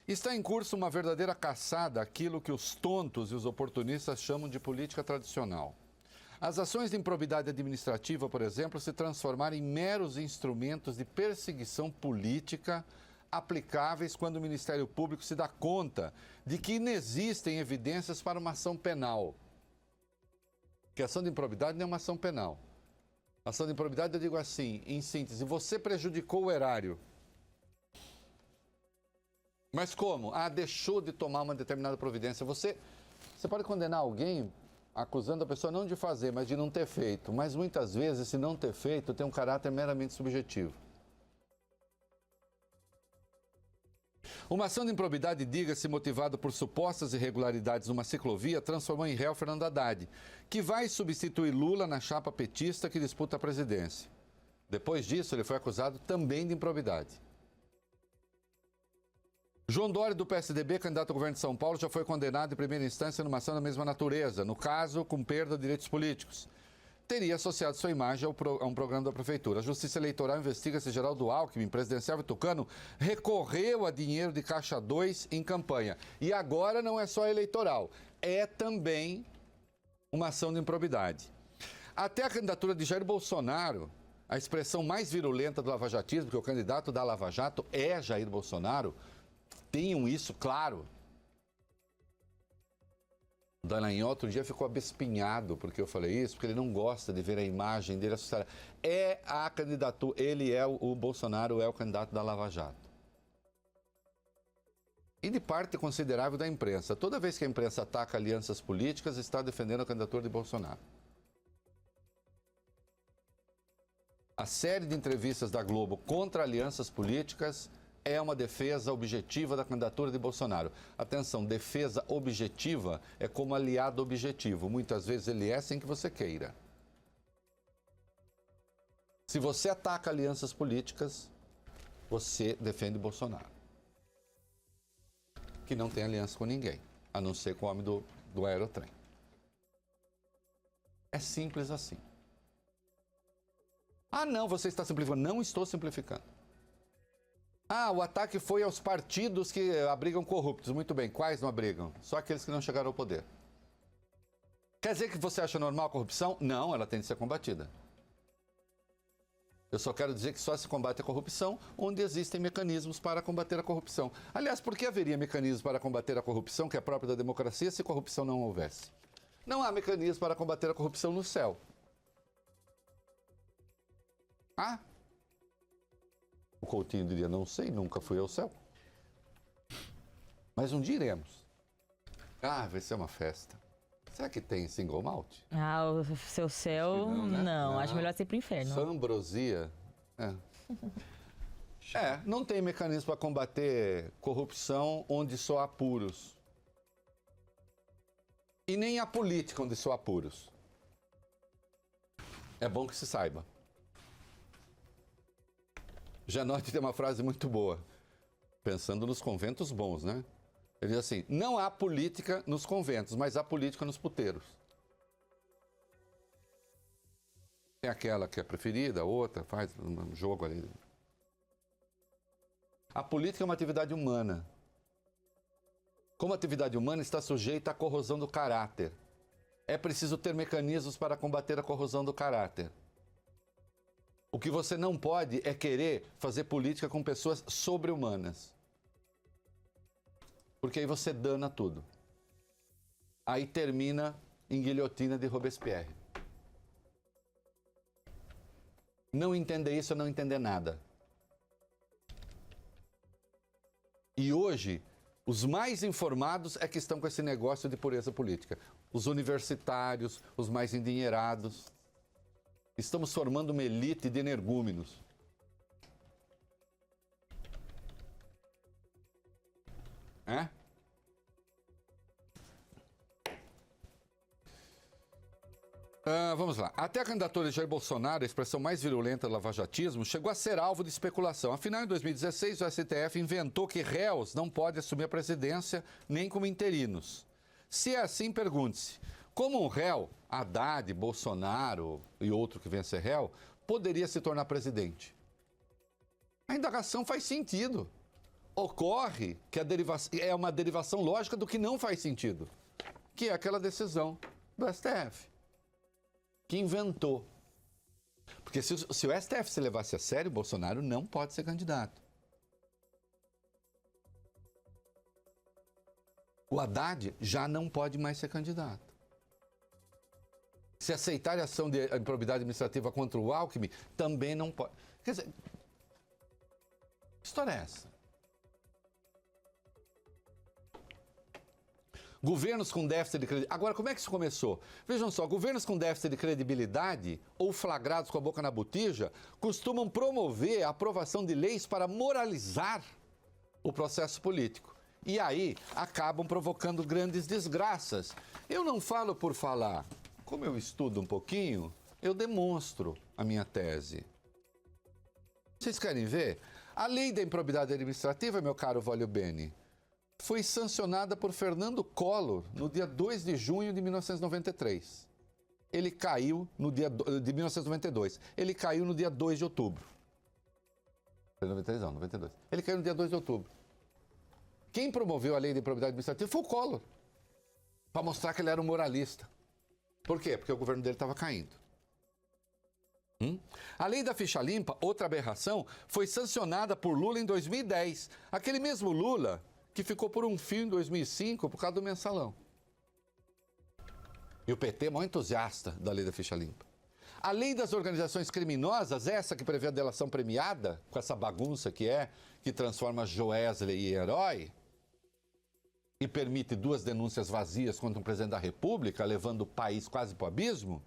Está em curso uma verdadeira caçada àquilo que os tontos e os oportunistas chamam de política tradicional. As ações de improbidade administrativa, por exemplo, se transformaram em meros instrumentos de perseguição política aplicáveis quando o Ministério Público se dá conta de que inexistem evidências para uma ação penal. Que a ação de improbidade não é uma ação penal. A ação de improbidade, eu digo assim, em síntese, você prejudicou o erário. Mas como? Deixou de tomar uma determinada providência. Você pode condenar alguém acusando a pessoa não de fazer, mas de não ter feito. Mas muitas vezes esse não ter feito tem um caráter meramente subjetivo. Uma ação de improbidade, diga-se, motivada por supostas irregularidades numa ciclovia, transformou em réu Fernando Haddad, que vai substituir Lula na chapa petista que disputa a presidência. Depois disso, ele foi acusado também de improbidade. João Dória, do PSDB, candidato ao governo de São Paulo, já foi condenado em primeira instância numa ação da mesma natureza, no caso, com perda de direitos políticos. Teria associado sua imagem a um programa da Prefeitura. A Justiça Eleitoral investiga se Geraldo Alckmin, presidenciável tucano, recorreu a dinheiro de Caixa 2 em campanha. E agora não é só eleitoral, é também uma ação de improbidade. Até a candidatura de Jair Bolsonaro, a expressão mais virulenta do lavajatismo, porque o candidato da Lava Jato é Jair Bolsonaro, tenham isso claro. O Dallagnol outro dia ficou abespinhado porque eu falei isso, porque ele não gosta de ver a imagem dele associada. É a candidatura, o Bolsonaro é o candidato da Lava Jato. E de parte considerável da imprensa. Toda vez que a imprensa ataca alianças políticas, está defendendo a candidatura de Bolsonaro. A série de entrevistas da Globo contra alianças políticas é uma defesa objetiva da candidatura de Bolsonaro. Atenção, defesa objetiva é como aliado objetivo. Muitas vezes ele é sem que você queira. Se você ataca alianças políticas, você defende Bolsonaro. Que não tem aliança com ninguém, a não ser com o homem do aerotrem. É simples assim. Não, você está simplificando. Não estou simplificando. O ataque foi aos partidos que abrigam corruptos. Muito bem, quais não abrigam? Só aqueles que não chegaram ao poder. Quer dizer que você acha normal a corrupção? Não, ela tem de ser combatida. Eu só quero dizer que só se combate a corrupção onde existem mecanismos para combater a corrupção. Aliás, por que haveria mecanismos para combater a corrupção, que é própria da democracia, se corrupção não houvesse? Não há mecanismos para combater a corrupção no céu. O Coutinho diria, não sei, nunca fui ao céu. Mas um dia iremos. Vai ser uma festa. Será que tem single malt? O seu céu, não, né? não. Acho melhor ser pro inferno. Só ambrosia. Não tem mecanismo para combater corrupção onde só há puros. E nem a política onde só há puros. É bom que se saiba. Janotti tem uma frase muito boa, pensando nos conventos bons, né? Ele diz assim, não há política nos conventos, mas há política nos puteiros. Tem aquela que é preferida, a outra faz um jogo ali. A política é uma atividade humana. Como atividade humana, está sujeita à corrosão do caráter. É preciso ter mecanismos para combater a corrosão do caráter. O que você não pode é querer fazer política com pessoas sobre-humanas. Porque aí você dana tudo. Aí termina em guilhotina de Robespierre. Não entender isso é não entender nada. E hoje, os mais informados é que estão com esse negócio de pureza política. Os universitários, os mais endinheirados. Estamos formando uma elite de energúmenos. Vamos lá. Até a candidatura de Jair Bolsonaro, a expressão mais virulenta do lavajatismo, chegou a ser alvo de especulação. Afinal, em 2016, o STF inventou que réus não podem assumir a presidência nem como interinos. Se é assim, pergunte-se, como um réu, Haddad, Bolsonaro e outro que venha a ser réu, poderia se tornar presidente? A indagação faz sentido. ocorre que é uma derivação lógica do que não faz sentido, que é aquela decisão do STF, que inventou. Porque se o STF se levasse a sério, Bolsonaro não pode ser candidato. O Haddad já não pode mais ser candidato. Se aceitar a ação de improbidade administrativa contra o Alckmin, também não pode. Quer dizer, que história é essa? Governos com déficit de credibilidade. Agora, como é que isso começou? Vejam só, governos com déficit de credibilidade ou flagrados com a boca na botija costumam promover a aprovação de leis para moralizar o processo político. E aí acabam provocando grandes desgraças. Eu não falo por falar. Como eu estudo um pouquinho, eu demonstro a minha tese. Vocês querem ver? A lei da improbidade administrativa, meu caro Vólio Bene, foi sancionada por Fernando Collor no dia 2 de junho de 1993. Ele caiu no dia de 1992. Ele caiu no dia 2 de outubro. 93 não, 92. Ele caiu no dia 2 de outubro. Quem promoveu a lei de improbidade administrativa foi o Collor, para mostrar que ele era um moralista. Por quê? Porque o governo dele estava caindo. A lei da ficha limpa, outra aberração, foi sancionada por Lula em 2010. Aquele mesmo Lula que ficou por um fio em 2005 por causa do mensalão. E o PT é maior entusiasta da lei da ficha limpa. A lei das organizações criminosas, essa que prevê a delação premiada, com essa bagunça que transforma Joesley em herói, e permite 2 denúncias vazias contra um presidente da República, levando o país quase para o abismo.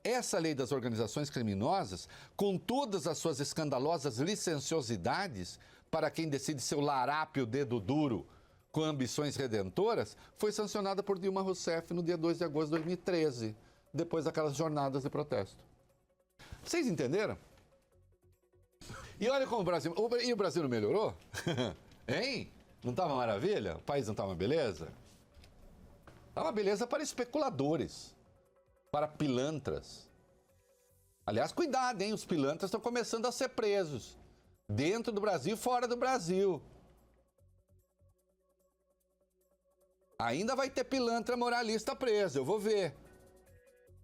Essa lei das organizações criminosas, com todas as suas escandalosas licenciosidades, para quem decide seu larápio dedo duro com ambições redentoras, foi sancionada por Dilma Rousseff no dia 2 de agosto de 2013, depois daquelas jornadas de protesto. Vocês entenderam? E olha como o Brasil... E o Brasil não melhorou? Hein? Não estava uma maravilha? O país não estava uma beleza? Estava uma beleza para especuladores, para pilantras. Aliás, cuidado, hein? Os pilantras estão começando a ser presos. Dentro do Brasil e fora do Brasil. Ainda vai ter pilantra moralista preso, eu vou ver.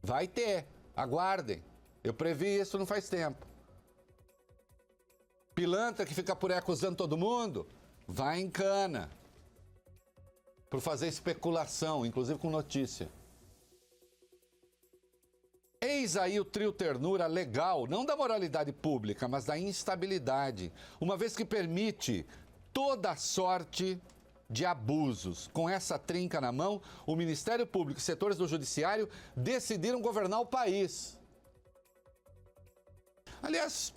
Vai ter, aguardem. Eu previ isso não faz tempo. Pilantra que fica por aí acusando todo mundo, vai em cana. Por fazer especulação, inclusive com notícia. Eis aí o trio ternura legal, não da moralidade pública, mas da instabilidade, uma vez que permite toda sorte de abusos. Com essa trinca na mão, o Ministério Público e setores do Judiciário decidiram governar o país. Aliás,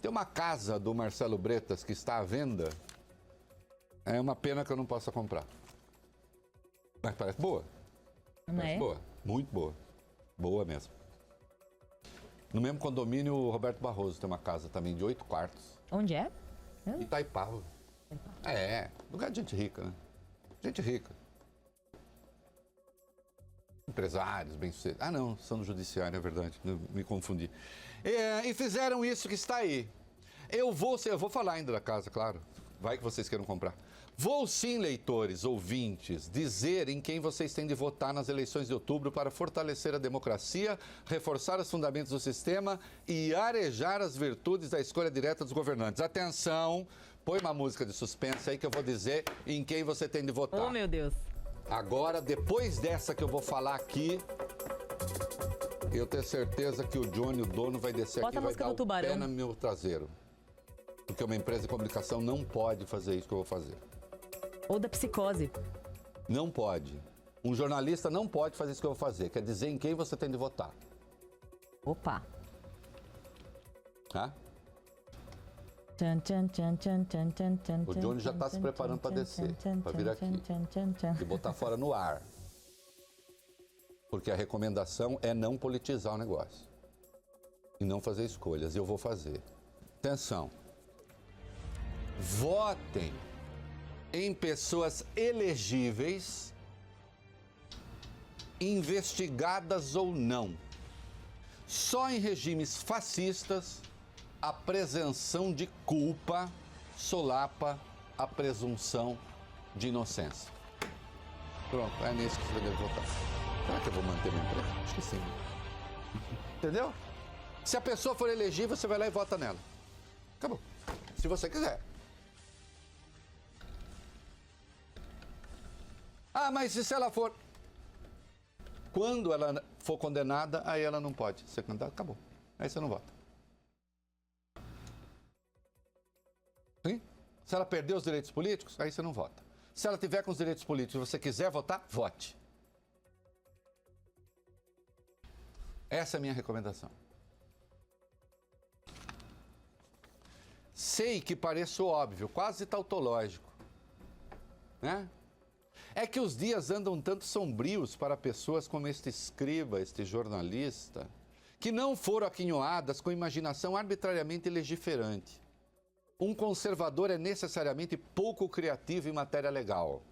tem uma casa do Marcelo Bretas que está à venda. É uma pena que eu não possa comprar. Mas parece boa. Parece boa, muito boa. Boa mesmo. No mesmo condomínio, o Roberto Barroso tem uma casa também de 8 quartos. Onde é? Itaipava. É, lugar de gente rica, né? Gente rica. Empresários, bem-sucedidos. Ah, não, são do judiciário, é verdade. Eu me confundi. E fizeram isso que está aí. Eu vou falar ainda da casa, claro. Vai que vocês queiram comprar. Vou sim, leitores, ouvintes, dizer em quem vocês têm de votar nas eleições de outubro para fortalecer a democracia, reforçar os fundamentos do sistema e arejar as virtudes da escolha direta dos governantes. Atenção, põe uma música de suspense aí que eu vou dizer em quem você tem de votar. Oh, meu Deus. Agora, depois dessa que eu vou falar aqui, eu tenho certeza que o Johnny, o dono, vai descer Bota aqui e vai dar o pé no meu traseiro. Porque uma empresa de comunicação não pode fazer isso que eu vou fazer. Ou da psicose. Não pode. Um jornalista não pode fazer isso que eu vou fazer. Quer dizer em quem você tem de votar. Opa. Tá? O Johnny já está se preparando para descer, para vir aqui e botar fora no ar. Porque a recomendação é não politizar o negócio. E não fazer escolhas. E eu vou fazer. Atenção. Votem em pessoas elegíveis, investigadas ou não. Só em regimes fascistas a presunção de culpa solapa a presunção de inocência. Pronto, é nisso que você deve votar. Será que eu vou manter meu emprego? Acho que sim. Entendeu? Se a pessoa for elegível, você vai lá e vota nela. Acabou. Se você quiser. Ah, mas e se ela for... Quando ela for condenada, aí ela não pode ser candidata. Acabou. Aí você não vota. Sim? Se ela perder os direitos políticos, aí você não vota. Se ela tiver com os direitos políticos e você quiser votar, vote. Essa é a minha recomendação. Sei que pareço óbvio, quase tautológico, né? É que os dias andam um tanto sombrios para pessoas como este escriba, este jornalista, que não foram aquinhoadas com imaginação arbitrariamente legiferante. Um conservador é necessariamente pouco criativo em matéria legal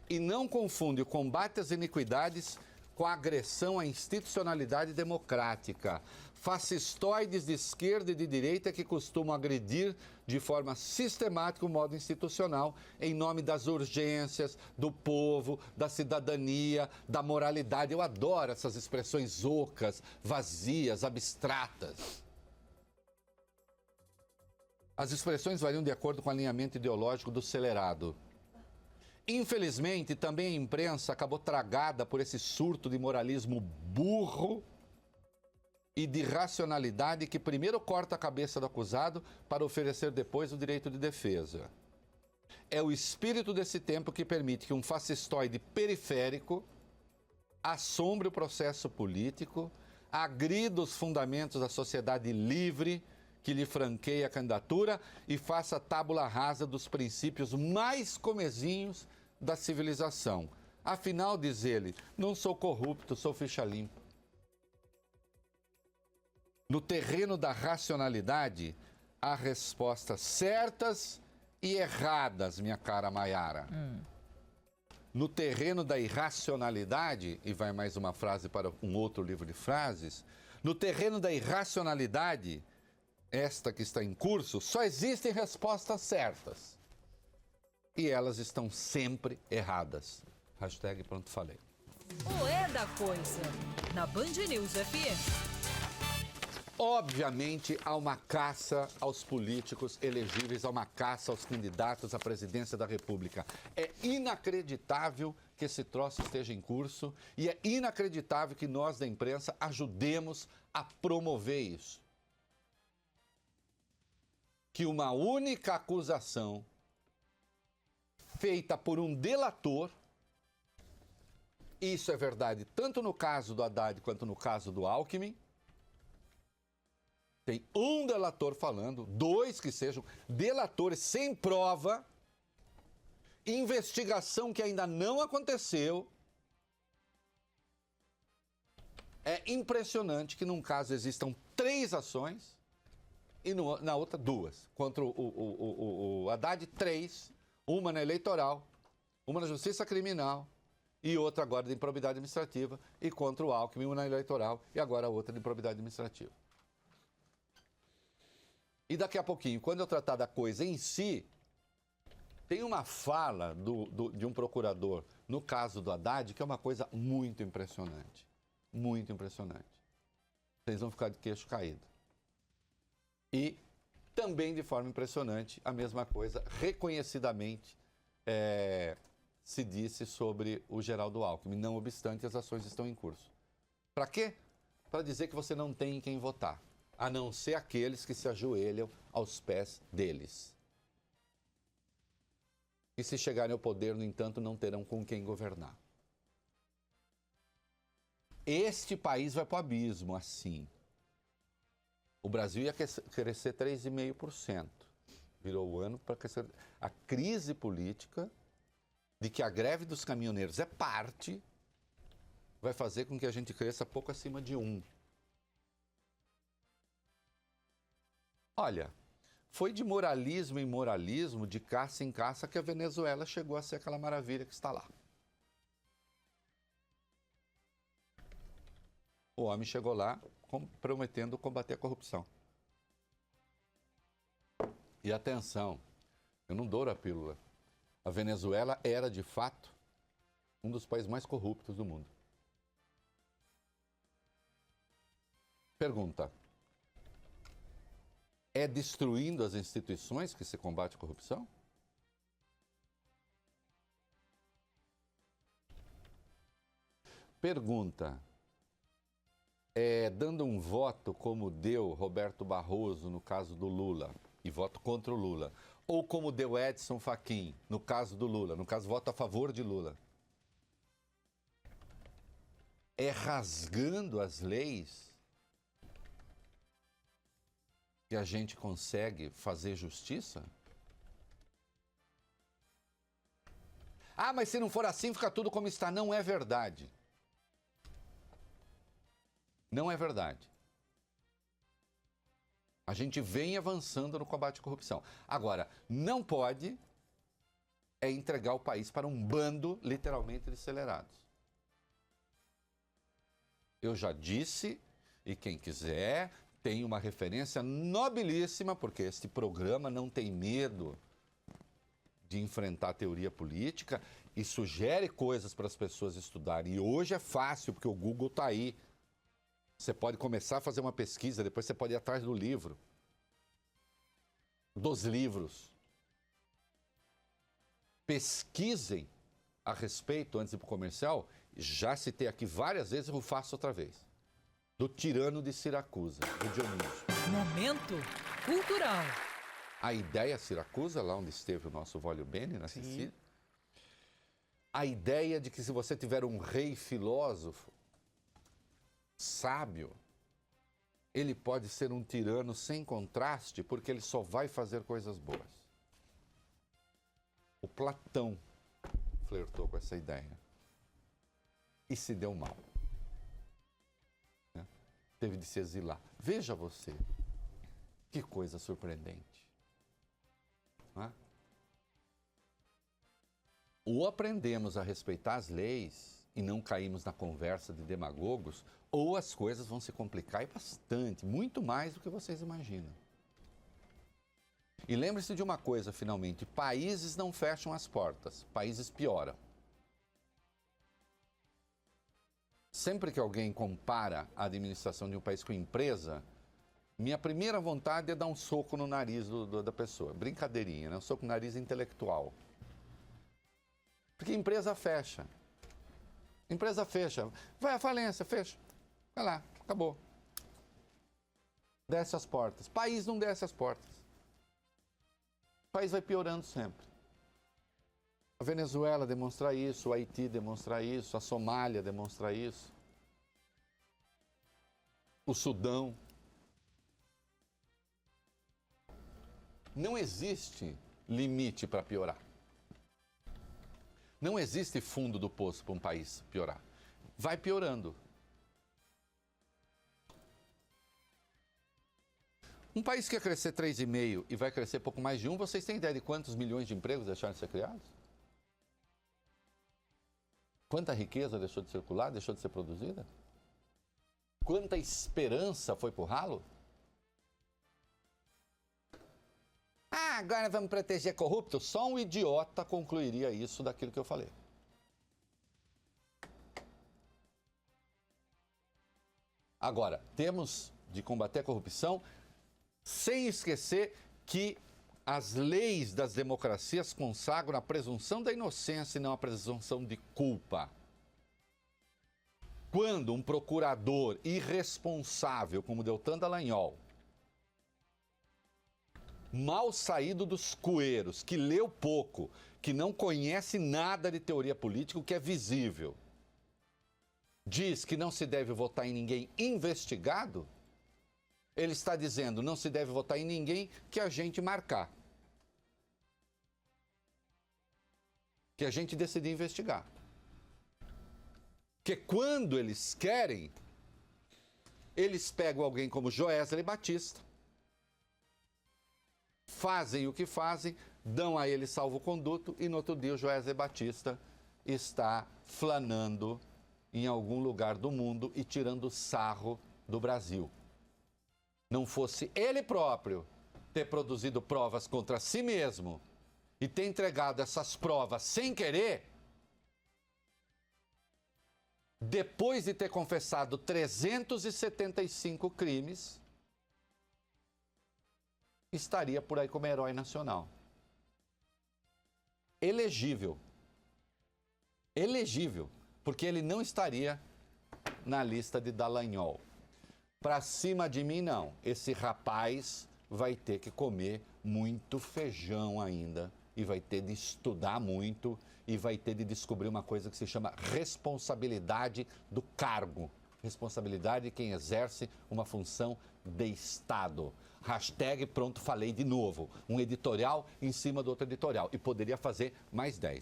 e não confunde o combate às iniquidades com a agressão à institucionalidade democrática. Fascistoides de esquerda e de direita que costumam agredir de forma sistemática o modo institucional em nome das urgências, do povo, da cidadania, da moralidade. Eu adoro essas expressões ocas, vazias, abstratas. As expressões variam de acordo com o alinhamento ideológico do celerado. Infelizmente, também a imprensa acabou tragada por esse surto de moralismo burro e de racionalidade que primeiro corta a cabeça do acusado para oferecer depois o direito de defesa. É o espírito desse tempo que permite que um fascistoide periférico assombre o processo político, agrida os fundamentos da sociedade livre, que lhe franqueia a candidatura e faça tábula rasa dos princípios mais comezinhos da civilização. Afinal, diz ele, não sou corrupto, sou ficha limpa. No terreno da racionalidade, há respostas certas e erradas, minha cara Maiara. No terreno da irracionalidade, e vai mais uma frase para um outro livro de frases, no terreno da irracionalidade, esta que está em curso, só existem respostas certas. E elas estão sempre erradas. Hashtag pronto falei. O É da Coisa, na Band News FM. Obviamente, há uma caça aos políticos elegíveis, há uma caça aos candidatos à presidência da República. É inacreditável que esse troço esteja em curso e é inacreditável que nós da imprensa ajudemos a promover isso. Que uma única acusação feita por um delator, isso é verdade tanto no caso do Haddad quanto no caso do Alckmin, tem um delator falando, dois que sejam delatores sem prova, investigação que ainda não aconteceu. É impressionante que num caso existam 3 ações e na outra 2. Contra o Haddad, 3, uma na eleitoral, uma na justiça criminal e outra agora de improbidade administrativa, e contra o Alckmin, uma na eleitoral e agora outra de improbidade administrativa. E daqui a pouquinho, quando eu tratar da coisa em si, tem uma fala de um procurador, no caso do Haddad, que é uma coisa muito impressionante. Muito impressionante. Vocês vão ficar de queixo caído. E também, de forma impressionante, a mesma coisa, reconhecidamente, se disse sobre o Geraldo Alckmin. Não obstante, as ações estão em curso. Para quê? Para dizer que você não tem em quem votar, a não ser aqueles que se ajoelham aos pés deles. E se chegarem ao poder, no entanto, não terão com quem governar. Este país vai para o abismo assim. O Brasil ia crescer 3,5%. Virou o ano para crescer. A crise política, de que a greve dos caminhoneiros é parte, vai fazer com que a gente cresça pouco acima de 1%. Olha, foi de moralismo em moralismo, de caça em caça, que a Venezuela chegou a ser aquela maravilha que está lá. O homem chegou lá prometendo combater a corrupção. E atenção, Eu não douro a pílula. A Venezuela era, de fato, um dos países mais corruptos do mundo. Pergunta: é destruindo as instituições que se combate a corrupção? Pergunta: é dando um voto como deu Roberto Barroso no caso do Lula, e voto contra o Lula, ou como deu Edson Fachin no caso do Lula, no caso voto a favor de Lula? É rasgando as leis que a gente consegue fazer justiça? Ah, mas se não for assim, fica tudo como está. Não é verdade. Não é verdade. A gente vem avançando no combate à corrupção. Agora, não pode entregar o país para um bando literalmente de acelerados. Eu já disse, e quem quiser, tem uma referência nobilíssima, porque este programa não tem medo de enfrentar a teoria política e sugere coisas para as pessoas estudarem. E hoje é fácil, porque o Google está aí. Você pode começar a fazer uma pesquisa, depois você pode ir atrás do livro. Dos livros. Pesquisem a respeito, antes de ir para o comercial, já citei aqui várias vezes, eu faço outra vez. Do Tirano de Siracusa, do Dionísio. Momento cultural. A ideia Siracusa, lá onde esteve o nosso Vólio Bene, na Sicília. A ideia de que se você tiver um rei filósofo, sábio, ele pode ser um tirano sem contraste, porque ele só vai fazer coisas boas. O Platão flertou com essa ideia e se deu mal. Teve de se exilar. Veja você, que coisa surpreendente. Não é? Ou aprendemos a respeitar as leis e não caímos na conversa de demagogos, ou as coisas vão se complicar e bastante, muito mais do que vocês imaginam. E lembre-se de uma coisa, finalmente, países não fecham as portas, países pioram. Sempre que alguém compara a administração de um país com empresa, minha primeira vontade é dar um soco no nariz da pessoa. Brincadeirinha, né? Um soco no nariz intelectual. Porque empresa fecha. Empresa fecha. Vai à falência, fecha. Vai lá, acabou. Desce as portas. País não desce as portas. O país vai piorando sempre. A Venezuela demonstra isso, o Haiti demonstra isso, a Somália demonstra isso, o Sudão. Não existe limite para piorar. Não existe fundo do poço para um país piorar. Vai piorando. Um país que quer crescer 3,5 e vai crescer pouco mais de 1, vocês têm ideia de quantos milhões de empregos deixaram de ser criados? Quanta riqueza deixou de circular, deixou de ser produzida? Quanta esperança foi pro ralo? Ah, agora vamos proteger corrupto? Só um idiota concluiria isso daquilo que eu falei. Agora, temos de combater a corrupção sem esquecer que as leis das democracias consagram a presunção da inocência e não a presunção de culpa. Quando um procurador irresponsável, como Deltan Dallagnol, mal saído dos cueiros, que leu pouco, que não conhece nada de teoria política, o que é visível, diz que não se deve votar em ninguém investigado, ele está dizendo não se deve votar em ninguém que a gente marcar. Que a gente decidir investigar. Porque quando eles querem, eles pegam alguém como Joesley Batista, fazem o que fazem, dão a ele salvo-conduto e no outro dia o Joesley Batista está flanando em algum lugar do mundo e tirando sarro do Brasil. Não fosse ele próprio ter produzido provas contra si mesmo e ter entregado essas provas sem querer, depois de ter confessado 375 crimes, estaria por aí como herói nacional. Elegível. Elegível, porque ele não estaria na lista de Dallagnol. Pra cima de mim, não. Esse rapaz vai ter que comer muito feijão ainda, e vai ter de estudar muito, e vai ter de descobrir uma coisa que se chama responsabilidade do cargo. Responsabilidade de quem exerce uma função de Estado. Hashtag pronto, falei de novo. Um editorial em cima do outro editorial. E poderia fazer mais 10.